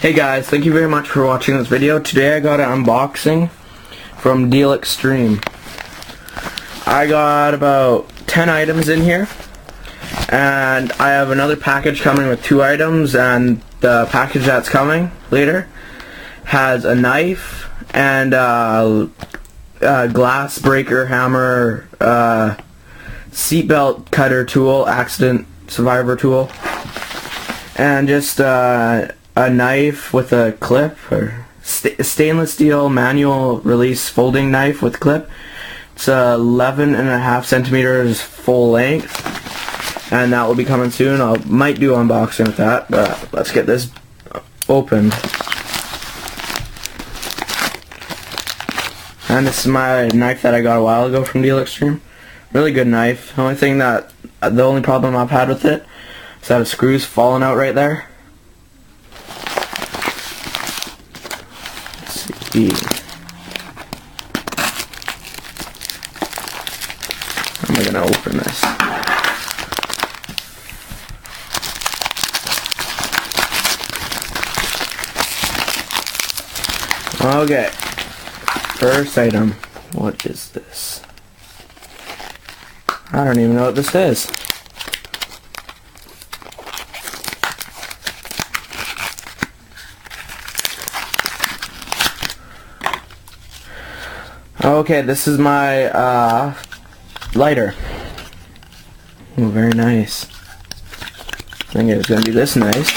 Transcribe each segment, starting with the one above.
Hey guys, thank you very much for watching this video. Today I got an unboxing from Deal Extreme. I got about 10 items in here, and I have another package coming with 2 items, and the package that's coming later has a knife and a glass breaker hammer, seatbelt cutter tool, accident survivor tool, and just a knife with a clip, or stainless steel manual release folding knife with clip. It's 11.5 centimeters full length, and that will be coming soon. I might do unboxing with that, but let's get this opened. And this is my knife that I got a while ago from Deal Extreme. Really good knife. The only problem I've had with it is that a screw's falling out right there. Let's see. How am I gonna open this? Okay. First item. What is this? I don't even know what this is. Okay, this is my lighter. Oh, very nice. I think it was going to be this nice.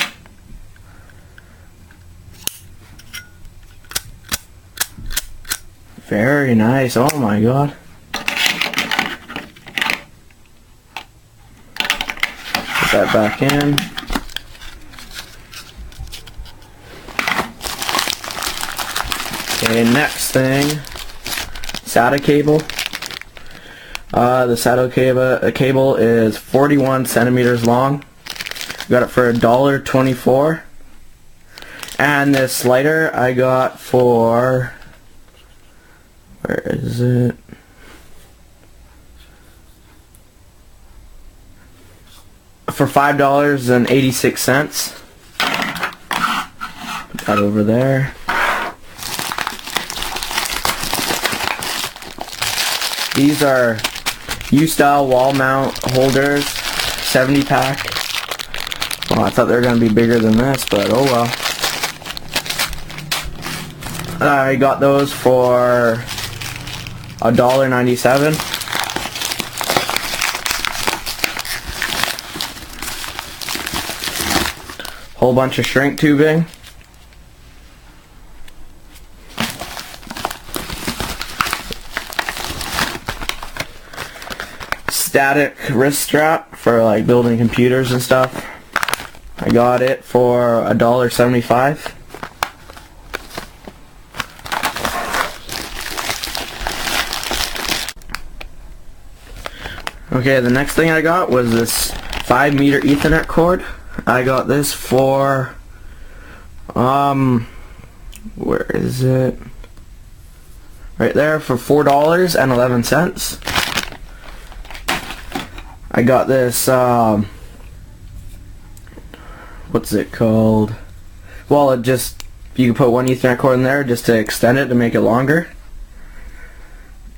Very nice. Oh my god. Put that back in. Okay, next thing. Sata Cable. The Sata cable is 41 centimeters long. Got it for $1.24. And this lighter I got for... where is it? For $5.86. Put that over there. These are U-style wall mount holders, 70 pack. Well, I thought they were going to be bigger than this, but oh well. I got those for $1.97. Whole bunch of shrink tubing. Static wrist strap for like building computers and stuff. I got it for $1.75. Okay, the next thing I got was this 5-meter Ethernet cord. I got this for where is it? Right there, for $4.11. I got this what's it called? Well, you can put one Ethernet cord in there just to extend it to make it longer.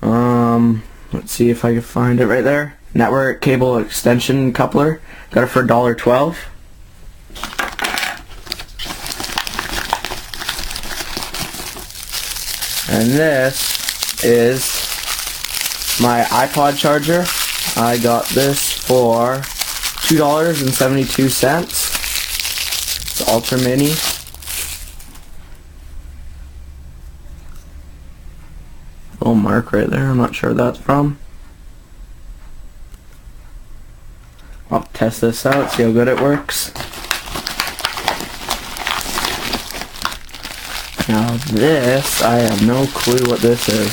Let's see if I can find it right there. Network cable extension coupler. Got it for $1.12. And this is my iPod charger. I got this for $2.72. It's Ultra Mini. Little mark right there. I'm not sure what that's from. I'll test this out, see how good it works. Now this, I have no clue what this is.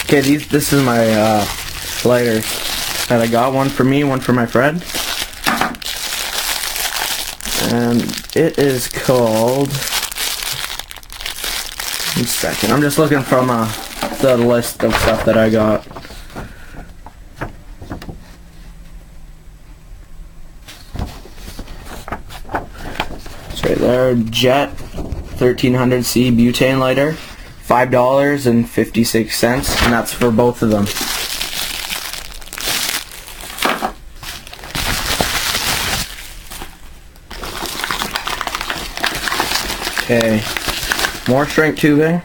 Okay, this is my sliders that I got. One for me, one for my friend. And it is called... One second, I'm just looking from the list of stuff that I got. It's right there, Jet 1300C Butane Lighter, $5.56, and that's for both of them. Okay, more shrink tubing.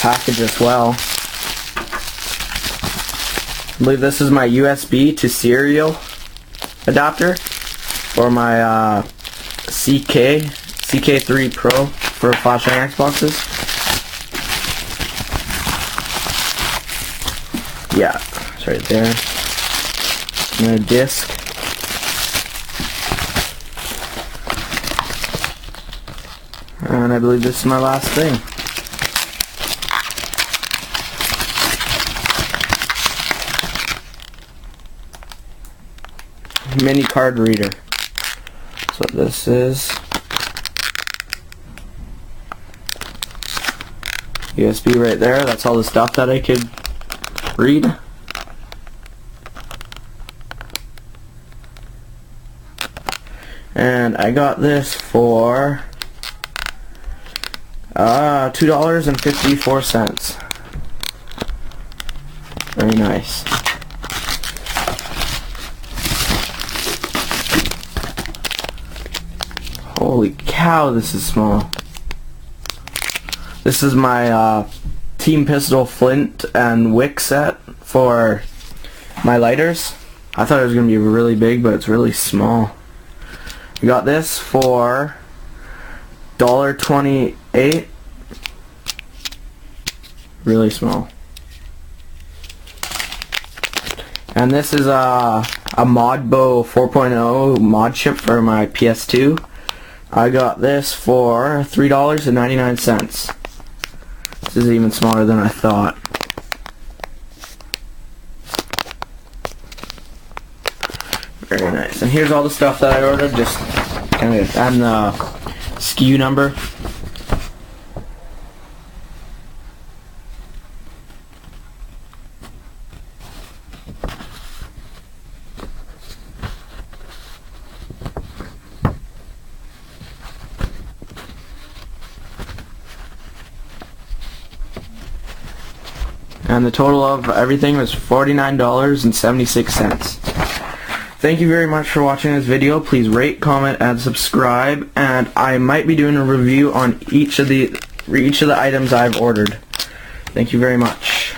Package as well. I believe this is my USB to serial adapter for my CK3 Pro for flashing Xboxes. Yeah, it's right there. And a disc. And I believe this is my last thing. Mini card reader. That's what this is. USB right there. That's all the stuff that I could read. And I got this for $2.54. Very nice. Holy cow, this is small. This is my Team Pistol Flint and Wick set for my lighters. I thought it was going to be really big, but it's really small. I got this for $1.28. Really small. And this is a Modbo 4.0 mod chip for my PS2. I got this for $3.99. This is even smaller than I thought. Very nice. And here's all the stuff that I ordered, just kind of, and the SKU number. And the total of everything was $49.76. Thank you very much for watching this video. Please rate, comment, and subscribe. And I might be doing a review on each of the items I've ordered. Thank you very much.